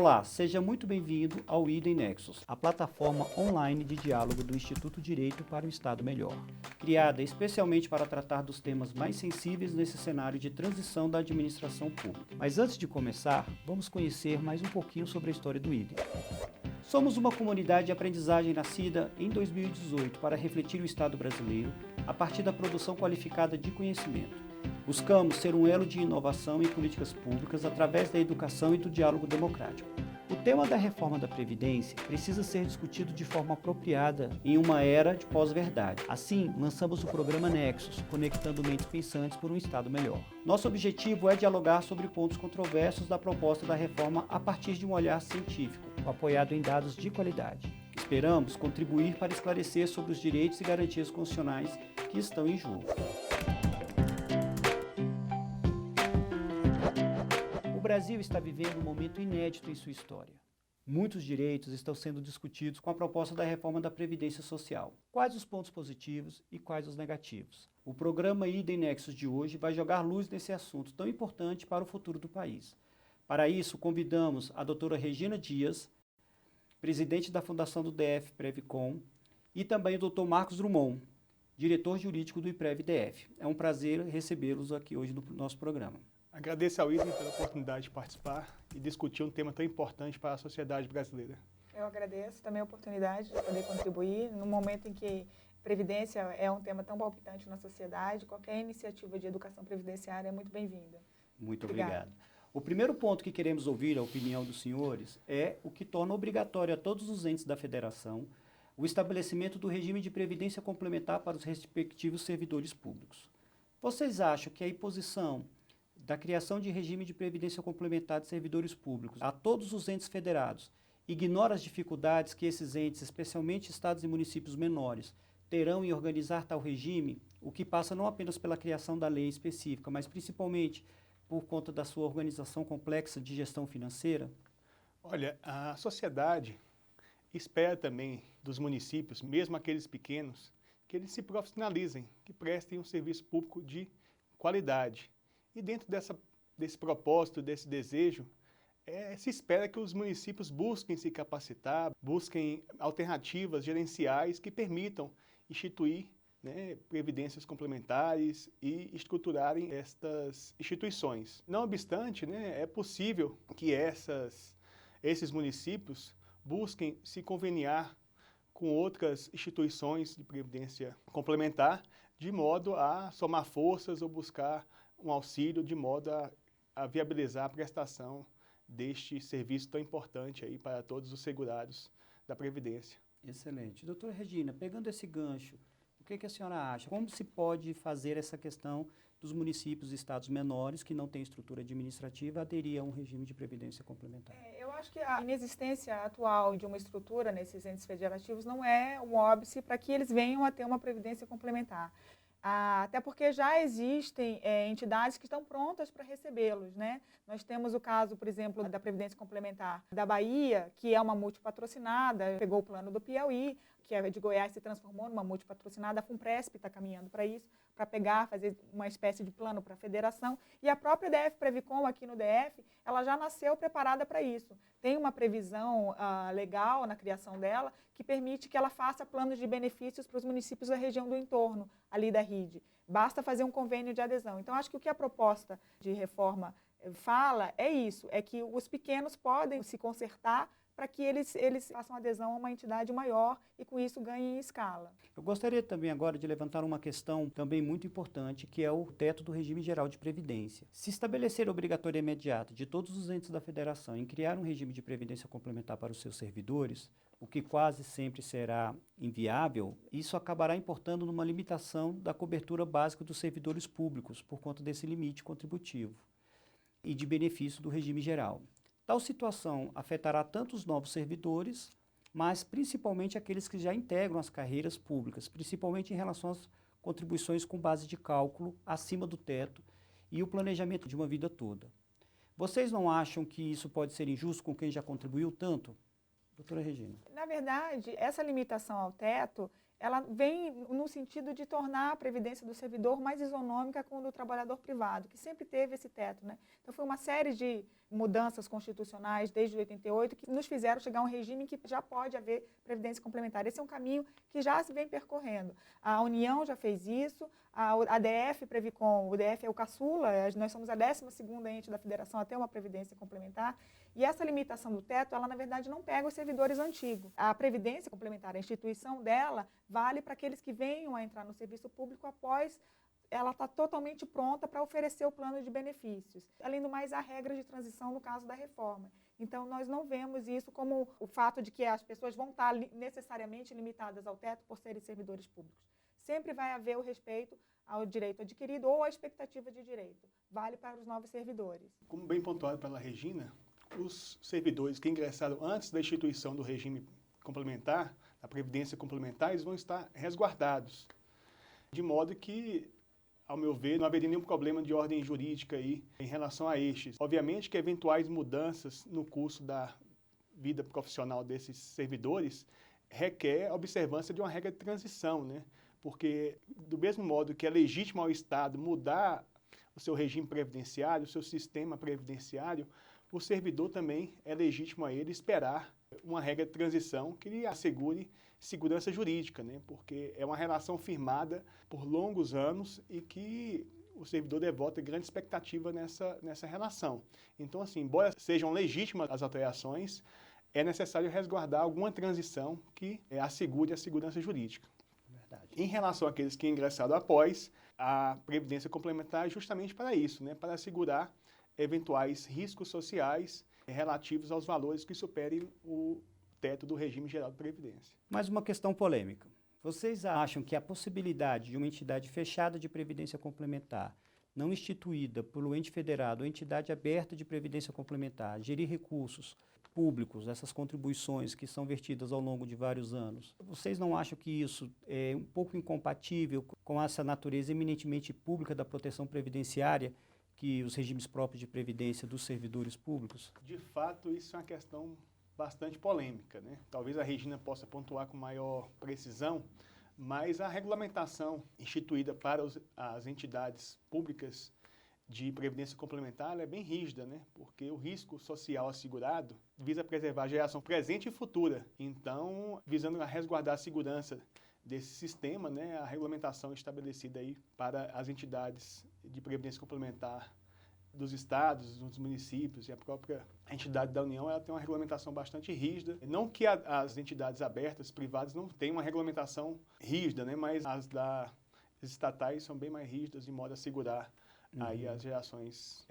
Olá, seja muito bem-vindo ao Idem Nexus, a plataforma online de diálogo do Instituto Direito para um Estado Melhor, criada especialmente para tratar dos temas mais sensíveis nesse cenário de transição da administração pública. Mas antes de começar, vamos conhecer mais um pouquinho sobre a história do Idem. Somos uma comunidade de aprendizagem nascida em 2018 para refletir o Estado brasileiro a partir da produção qualificada de conhecimento. Buscamos ser um elo de inovação em políticas públicas através da educação e do diálogo democrático. O tema da reforma da Previdência precisa ser discutido de forma apropriada em uma era de pós-verdade. Assim, lançamos o programa Nexus, conectando mentes pensantes por um Estado melhor. Nosso objetivo é dialogar sobre pontos controversos da proposta da reforma a partir de um olhar científico, apoiado em dados de qualidade. Esperamos contribuir para esclarecer sobre os direitos e garantias constitucionais que estão em jogo. O Brasil está vivendo um momento inédito em sua história. Muitos direitos estão sendo discutidos com a proposta da reforma da Previdência Social. Quais os pontos positivos e quais os negativos? O programa Idem Nexus de hoje vai jogar luz nesse assunto tão importante para o futuro do país. Para isso, convidamos a doutora Regina Dias, presidente da Fundação do DF Previcom, e também o doutor Marcos Drummond, diretor jurídico do IPREV-DF. É um prazer recebê-los aqui hoje no nosso programa. Agradeço ao Idem pela oportunidade de participar e discutir um tema tão importante para a sociedade brasileira. Eu agradeço também a oportunidade de poder contribuir no momento em que previdência é um tema tão palpitante na sociedade. Qualquer iniciativa de educação previdenciária é muito bem-vinda. Muito obrigado. O primeiro ponto que queremos ouvir a opinião dos senhores é o que torna obrigatório a todos os entes da federação o estabelecimento do regime de previdência complementar para os respectivos servidores públicos. Vocês acham que a imposição da criação de regime de previdência complementar de servidores públicos a todos os entes federados ignora as dificuldades que esses entes, especialmente estados e municípios menores, terão em organizar tal regime, o que passa não apenas pela criação da lei específica, mas principalmente por conta da sua organização complexa de gestão financeira? Olha, a sociedade espera também dos municípios, mesmo aqueles pequenos, que eles se profissionalizem, que prestem um serviço público de qualidade. E dentro desse propósito, desse desejo, se espera que os municípios busquem se capacitar, busquem alternativas gerenciais que permitam instituir previdências complementares e estruturarem estas instituições. Não obstante, é possível que esses municípios busquem se conveniar com outras instituições de previdência complementar, de modo a somar forças ou buscar um auxílio de modo a viabilizar a prestação deste serviço tão importante aí para todos os segurados da Previdência. Excelente. Doutora Regina, pegando esse gancho, o que a senhora acha? Como se pode fazer essa questão dos municípios e estados menores que não têm estrutura administrativa aderir a um regime de previdência complementar? Eu acho que a inexistência atual de uma estrutura nesses entes federativos não é um óbice para que eles venham a ter uma previdência complementar. Até porque já existem entidades que estão prontas para recebê-los, Nós temos o caso, por exemplo, da Previdência Complementar da Bahia, que é uma multipatrocinada, pegou o plano do Piauí, que é de Goiás, se transformou numa multipatrocinada, a FUNPRESP está caminhando para isso, para fazer uma espécie de plano para a federação, e a própria DF Previcom aqui no DF, ela já nasceu preparada para isso. Tem uma previsão legal na criação dela, que permite que ela faça planos de benefícios para os municípios da região do entorno, ali da RID. Basta fazer um convênio de adesão. Então, acho que o que a proposta de reforma fala é isso, é que os pequenos podem se consertar para que eles façam adesão a uma entidade maior e com isso ganhem escala. Eu gostaria também agora de levantar uma questão também muito importante, que é o teto do regime geral de previdência. Se estabelecer a obrigatória imediata de todos os entes da federação em criar um regime de previdência complementar para os seus servidores, o que quase sempre será inviável, isso acabará importando numa limitação da cobertura básica dos servidores públicos por conta desse limite contributivo e de benefício do regime geral. Tal situação afetará tanto os novos servidores, mas principalmente aqueles que já integram as carreiras públicas, principalmente em relação às contribuições com base de cálculo acima do teto e o planejamento de uma vida toda. Vocês não acham que isso pode ser injusto com quem já contribuiu tanto? Doutora Regina. Na verdade, essa limitação ao teto, ela vem no sentido de tornar a previdência do servidor mais isonômica com a do trabalhador privado, que sempre teve esse teto, né? Então, foi uma série de mudanças constitucionais desde 88 que nos fizeram chegar a um regime em que já pode haver previdência complementar. Esse é um caminho que já se vem percorrendo. A União já fez isso, a ADF, Previcom, o DF é o caçula, nós somos a 12ª ente da federação a ter uma previdência complementar, e essa limitação do teto, ela na verdade não pega os servidores antigos. A previdência complementar, a instituição dela, vale para aqueles que venham a entrar no serviço público após ela está totalmente pronta para oferecer o plano de benefícios. Além do mais, há regras de transição no caso da reforma. Então, nós não vemos isso como o fato de que as pessoas vão estar necessariamente limitadas ao teto por serem servidores públicos. Sempre vai haver o respeito ao direito adquirido ou à expectativa de direito. Vale para os novos servidores. Como bem pontuado pela Regina, os servidores que ingressaram antes da instituição do regime complementar, da previdência complementar, eles vão estar resguardados. De modo que, ao meu ver, não haveria nenhum problema de ordem jurídica aí em relação a estes. Obviamente que eventuais mudanças no curso da vida profissional desses servidores requer a observância de uma regra de transição, né? Porque, do mesmo modo que é legítimo ao Estado mudar o seu regime previdenciário, o seu sistema previdenciário, o servidor também é legítimo a ele esperar uma regra de transição que lhe assegure segurança jurídica, né? Porque é uma relação firmada por longos anos e que o servidor devota grande expectativa nessa relação. Então, assim, embora sejam legítimas as alterações, é necessário resguardar alguma transição que assegure a segurança jurídica. Verdade. Em relação àqueles que ingressaram após, a previdência complementar é justamente para isso, né? Para assegurar eventuais riscos sociais relativos aos valores que superem o teto do regime geral de previdência. Mais uma questão polêmica. Vocês acham que a possibilidade de uma entidade fechada de previdência complementar, não instituída pelo ente federado ou entidade aberta de previdência complementar, gerir recursos públicos, essas contribuições que são vertidas ao longo de vários anos, vocês não acham que isso é um pouco incompatível com essa natureza eminentemente pública da proteção previdenciária que os regimes próprios de previdência dos servidores públicos? De fato, isso é uma questão bastante polêmica, né? Talvez a Regina possa pontuar com maior precisão, mas a regulamentação instituída para as entidades públicas de previdência complementar é bem rígida, né? Porque o risco social assegurado visa preservar a geração presente e futura. Então, visando resguardar a segurança desse sistema, né, a regulamentação estabelecida aí para as entidades de previdência complementar dos estados, dos municípios e a própria entidade da União, ela tem uma regulamentação bastante rígida. Não que as entidades abertas, privadas, não tenham uma regulamentação rígida, né, mas as estatais são bem mais rígidas de modo a assegurar aí as gerações,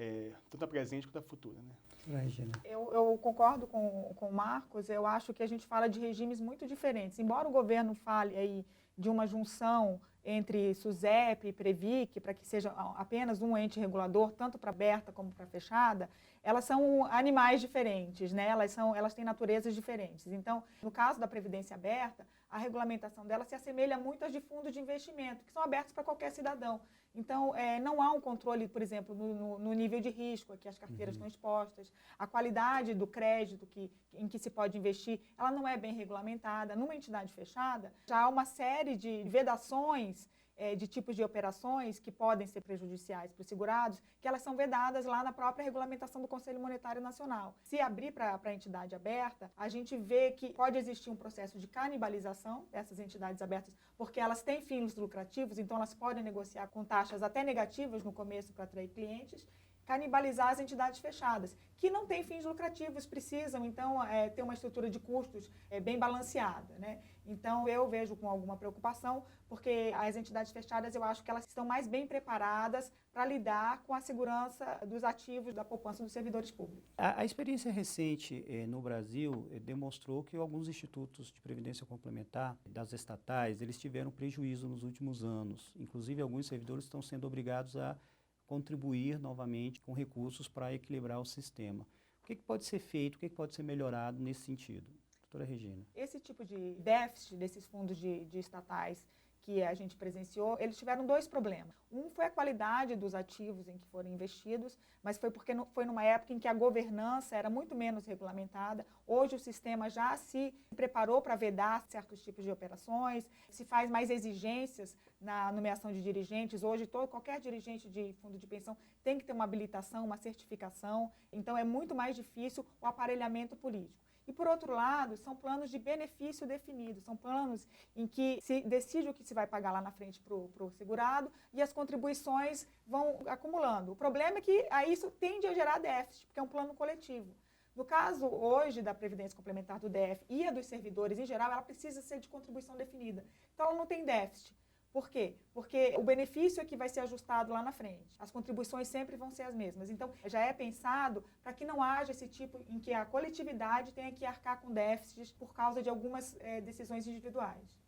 tanto a presente quanto a futura, né? Regina. Eu concordo com o Marcos, eu acho que a gente fala de regimes muito diferentes. Embora o governo fale aí de uma junção entre SUSEP e Previc, para que seja apenas um ente regulador, tanto para aberta como para fechada, elas são animais diferentes, né? Elas têm naturezas diferentes. Então, no caso da Previdência Aberta, a regulamentação dela se assemelha muito às de fundos de investimento, que são abertos para qualquer cidadão. Então, não há um controle, por exemplo, no nível de risco a que as carteiras estão expostas, a qualidade do crédito em que se pode investir, ela não é bem regulamentada. Numa entidade fechada, já há uma série de vedações de tipos de operações que podem ser prejudiciais para os segurados, que elas são vedadas lá na própria regulamentação do Conselho Monetário Nacional. Se abrir para a entidade aberta, a gente vê que pode existir um processo de canibalização dessas entidades abertas, porque elas têm fins lucrativos, então elas podem negociar com taxas até negativas no começo para atrair clientes, canibalizar as entidades fechadas, que não têm fins lucrativos, precisam, então, ter uma estrutura de custos bem balanceada, né? Então, eu vejo com alguma preocupação, porque as entidades fechadas, eu acho que elas estão mais bem preparadas para lidar com a segurança dos ativos da poupança dos servidores públicos. A experiência recente no Brasil demonstrou que alguns institutos de previdência complementar das estatais, eles tiveram prejuízo nos últimos anos. Inclusive, alguns servidores estão sendo obrigados a contribuir novamente com recursos para equilibrar o sistema. O que pode ser feito, o que pode ser melhorado nesse sentido? Doutora Regina. Esse tipo de déficit desses fundos de estatais que a gente presenciou, eles tiveram dois problemas. Um foi a qualidade dos ativos em que foram investidos, mas foi porque foi numa época em que a governança era muito menos regulamentada. Hoje o sistema já se preparou para vedar certos tipos de operações, se faz mais exigências na nomeação de dirigentes. Hoje qualquer dirigente de fundo de pensão tem que ter uma habilitação, uma certificação, então é muito mais difícil o aparelhamento político. E, por outro lado, são planos de benefício definidos, são planos em que se decide o que se vai pagar lá na frente para o segurado e as contribuições vão acumulando. O problema é que aí isso tende a gerar déficit, porque é um plano coletivo. No caso, hoje, da Previdência Complementar do DF e a dos servidores em geral, ela precisa ser de contribuição definida. Então, ela não tem déficit. Por quê? Porque o benefício é que vai ser ajustado lá na frente. As contribuições sempre vão ser as mesmas. Então, já é pensado para que não haja esse tipo em que a coletividade tenha que arcar com déficits por causa de algumas decisões individuais.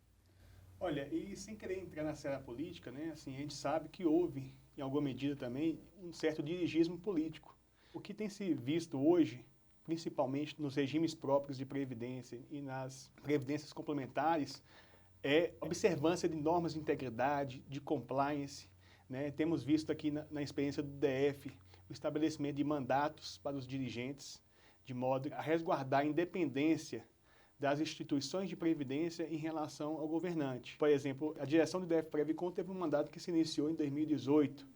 Olha, e sem querer entrar na seara política, né, assim, a gente sabe que houve, em alguma medida também, um certo dirigismo político. O que tem se visto hoje, principalmente nos regimes próprios de previdência e nas previdências complementares, é observância de normas de integridade, de compliance, né? Temos visto aqui na experiência do DF o estabelecimento de mandatos para os dirigentes, de modo a resguardar a independência das instituições de previdência em relação ao governante. Por exemplo, a direção do DF Previcon teve um mandato que se iniciou em 2018.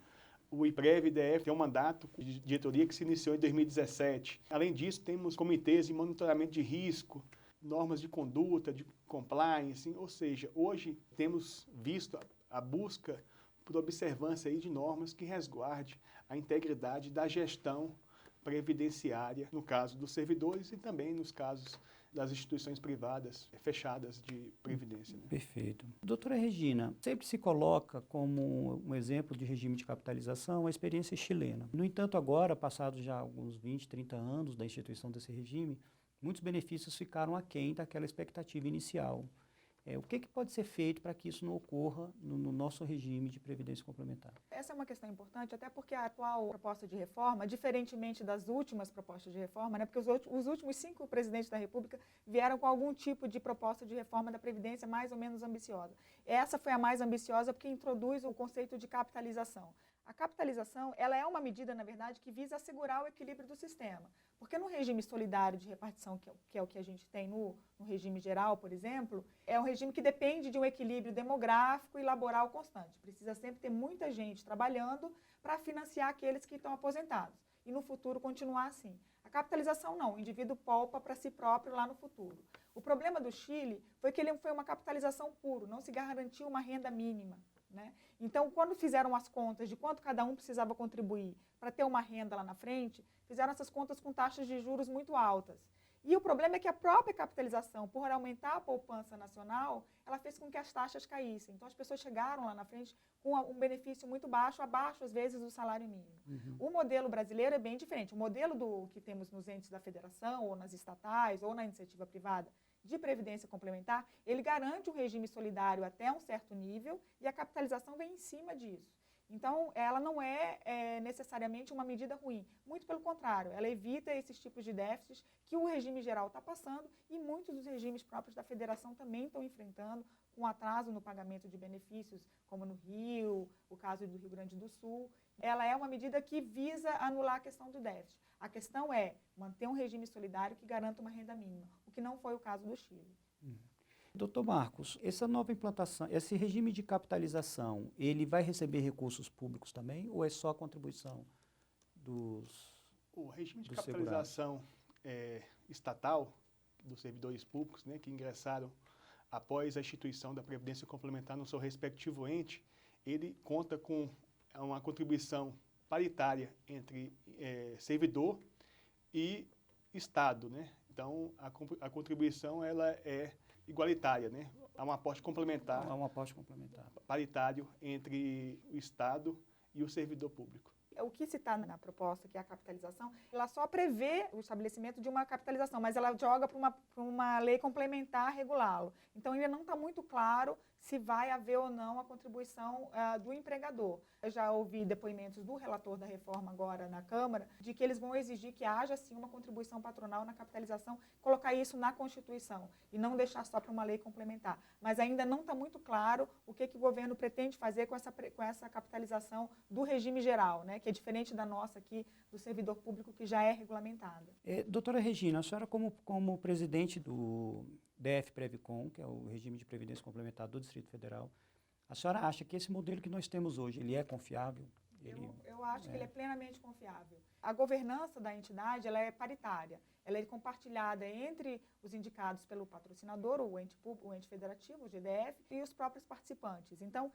O IPREV-DF tem um mandato de diretoria que se iniciou em 2017. Além disso, temos comitês de monitoramento de risco, normas de conduta, de compliance, ou seja, hoje temos visto a busca por observância aí de normas que resguarde a integridade da gestão previdenciária, no caso dos servidores e também nos casos das instituições privadas fechadas de previdência. Né? Perfeito. Doutora Regina, sempre se coloca como um exemplo de regime de capitalização a experiência chilena. No entanto, agora, passados já alguns 20, 30 anos da instituição desse regime, muitos benefícios ficaram aquém daquela expectativa inicial. O que pode ser feito para que isso não ocorra no nosso regime de previdência complementar? Essa é uma questão importante, até porque a atual proposta de reforma, diferentemente das últimas propostas de reforma, né, porque os últimos 5 presidentes da República vieram com algum tipo de proposta de reforma da Previdência mais ou menos ambiciosa. Essa foi a mais ambiciosa porque introduz o conceito de capitalização. A capitalização, ela é uma medida, na verdade, que visa assegurar o equilíbrio do sistema. Porque no regime solidário de repartição, que é o que a gente tem no regime geral, por exemplo, é um regime que depende de um equilíbrio demográfico e laboral constante. Precisa sempre ter muita gente trabalhando para financiar aqueles que estão aposentados. E no futuro continuar assim. A capitalização não, o indivíduo poupa para si próprio lá no futuro. O problema do Chile foi que ele foi uma capitalização pura, não se garantiu uma renda mínima. Né? Então, quando fizeram as contas de quanto cada um precisava contribuir para ter uma renda lá na frente, fizeram essas contas com taxas de juros muito altas. E o problema é que a própria capitalização, por aumentar a poupança nacional, ela fez com que as taxas caíssem. Então, as pessoas chegaram lá na frente com um benefício muito baixo, abaixo, às vezes, do salário mínimo. O modelo brasileiro é bem diferente. O modelo que temos nos entes da federação, ou nas estatais, ou na iniciativa privada, de previdência complementar, ele garante um regime solidário até um certo nível e a capitalização vem em cima disso. Então, ela não é necessariamente uma medida ruim. Muito pelo contrário, ela evita esses tipos de déficits que o regime geral está passando e muitos dos regimes próprios da federação também estão enfrentando, com atraso no pagamento de benefícios, como no Rio, o caso do Rio Grande do Sul. Ela é uma medida que visa anular a questão do déficit. A questão é manter um regime solidário que garanta uma renda mínima, o que não foi o caso do Chile. Doutor Marcos, essa nova implantação, esse regime de capitalização, ele vai receber recursos públicos também ou é só a contribuição dos O regime de capitalização estatal dos servidores públicos, né, que ingressaram após a instituição da Previdência Complementar no seu respectivo ente, ele conta com uma contribuição paritária entre servidor e Estado, né? Então, a contribuição ela é igualitária, né? Há um aporte complementar, paritário entre o Estado e o servidor público. O que se está na proposta, que é a capitalização, ela só prevê o estabelecimento de uma capitalização, mas ela joga para uma lei complementar regulá-lo. Então, ainda não está muito claro se vai haver ou não a contribuição do empregador. Eu já ouvi depoimentos do relator da reforma agora na Câmara, de que eles vão exigir que haja, sim, uma contribuição patronal na capitalização, colocar isso na Constituição e não deixar só para uma lei complementar. Mas ainda não está muito claro o que o governo pretende fazer com essa capitalização do regime geral, né, que é diferente da nossa aqui, do servidor público, que já é regulamentada. Doutora Regina, a senhora como presidente do DF Previcom, que é o regime de previdência complementar do Distrito Federal, a senhora acha que esse modelo que nós temos hoje, ele é confiável? Eu acho que ele é plenamente confiável. A governança da entidade, ela é paritária, ela é compartilhada entre os indicados pelo patrocinador, o ente federativo, o GDF, e os próprios participantes. Então,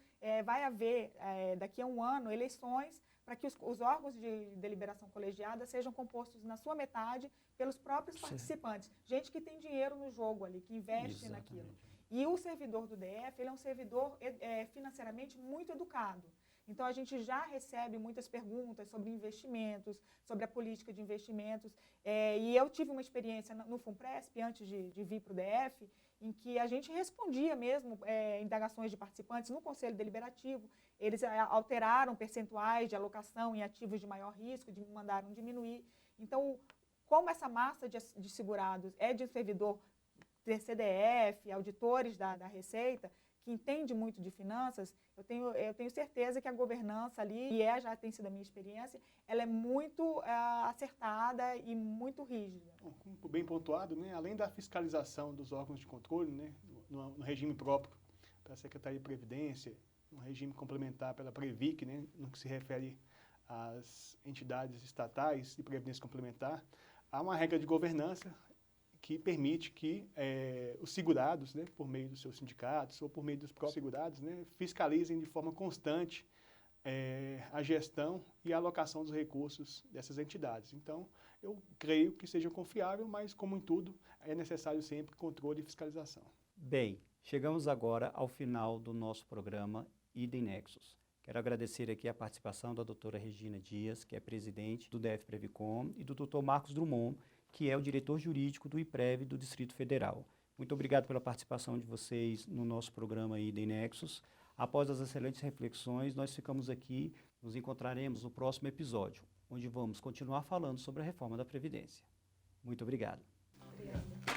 vai haver, daqui a um ano, eleições para que os órgãos de deliberação colegiada sejam compostos na sua metade pelos próprios participantes. Gente que tem dinheiro no jogo ali, que investe naquilo. E o servidor do DF, ele é um servidor financeiramente muito educado. Então, a gente já recebe muitas perguntas sobre investimentos, sobre a política de investimentos. E eu tive uma experiência no FUNPRESP, antes de vir para o DF, em que a gente respondia mesmo indagações de participantes no Conselho Deliberativo. Eles alteraram percentuais de alocação em ativos de maior risco, mandaram diminuir. Então, como essa massa de segurados é de um servidor CDF, auditores da Receita, que entende muito de finanças, eu tenho certeza que a governança ali, e já tem sido a minha experiência, ela é muito acertada e muito rígida. Como bem pontuado, né, além da fiscalização dos órgãos de controle, né, no regime próprio para a Secretaria de Previdência, um regime complementar pela Previc, né, no que se refere às entidades estatais de previdência complementar, há uma regra de governança que permite que os segurados, né, por meio dos seus sindicatos ou por meio dos próprios segurados, né, fiscalizem de forma constante a gestão e a alocação dos recursos dessas entidades. Então, eu creio que seja confiável, mas, como em tudo, é necessário sempre controle e fiscalização. Bem, chegamos agora ao final do nosso programa Idem Nexus. Quero agradecer aqui a participação da doutora Regina Dias, que é presidente do DF Previcom, e do doutor Marcos Drummond, que é o diretor jurídico do IPREV do Distrito Federal. Muito obrigado pela participação de vocês no nosso programa Idem Nexus. Após as excelentes reflexões, nós ficamos aqui, nos encontraremos no próximo episódio, onde vamos continuar falando sobre a reforma da Previdência. Muito obrigado. Obrigada.